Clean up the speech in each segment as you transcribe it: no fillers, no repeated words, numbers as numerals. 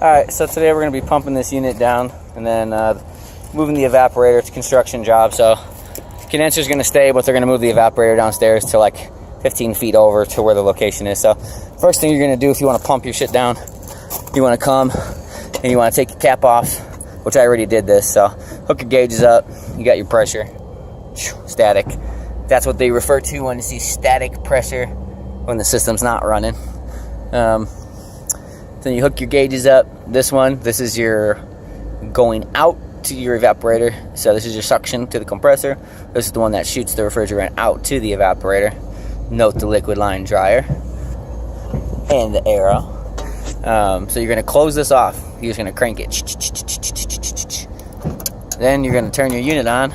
Alright, so today we're going to be pumping this unit down and then moving the evaporator. It's a construction job, so condenser's going to stay, but they're going to move the evaporator downstairs to like 15 feet over to where the location is. So first thing you're going to do if you want to pump your shit down, you want to come and you want to take the cap off, which I already did this. So hook your gauges up, you got your pressure, static. That's what they refer to when you see static pressure when the system's not running. Then you hook your gauges up. This is your going out to your evaporator. So this is your suction to the compressor. This is the one that shoots the refrigerant out to the evaporator. Note the liquid line dryer and the arrow. So you're going to close this off. You're just going to crank it. Then you're going to turn your unit on.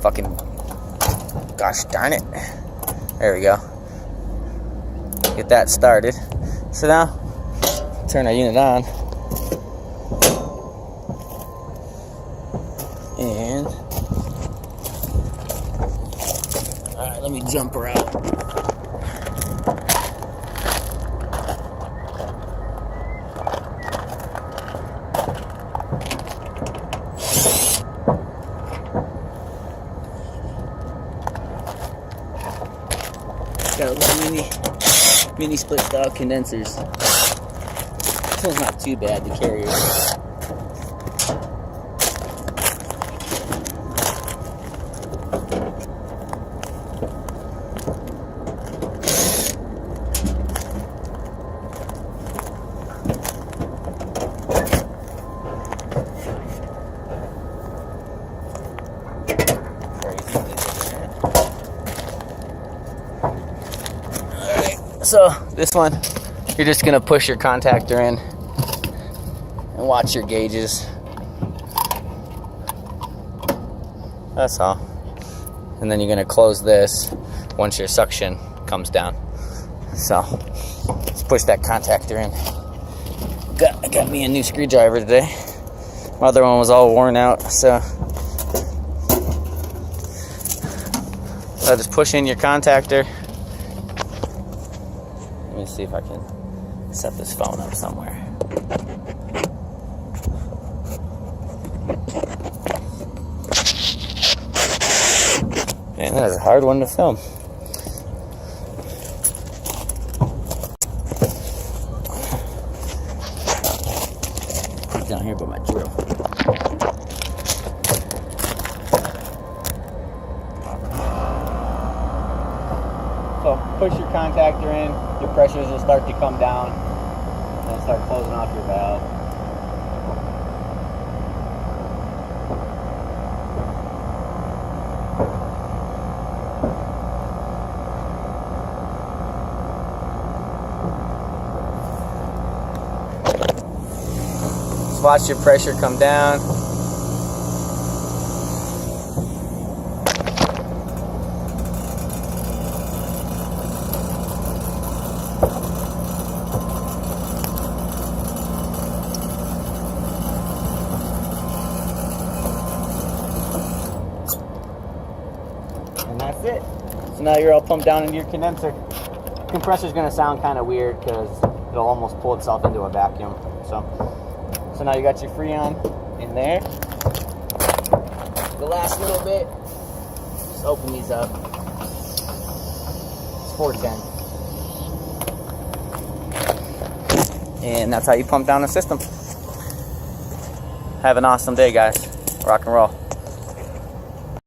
Fucking gosh darn it. There we go. Get that started. So now, turn our unit on. And, alright, let me jump her out. Got little mini split style condensers. This one's not too bad to carry. So this one, you're just gonna push your contactor in and watch your gauges. That's all. And then you're gonna close this once your suction comes down. So let's push that contactor in. I got me a new screwdriver today. My other one was all worn out, so just push in your contactor. Let me see if I can set this phone up somewhere. Man, that is a hard one to film. Put it down here by my drill. So push your contactor in, your pressures will start to come down, and then start closing off your valve. Just watch your pressure come down. And that's it. So now you're all pumped down into your condenser. Compressor's gonna sound kind of weird because it'll almost pull itself into a vacuum. So now you got your Freon in there. The last little bit, just open these up. It's 410. And that's how you pump down a system. Have an awesome day, guys. Rock and roll.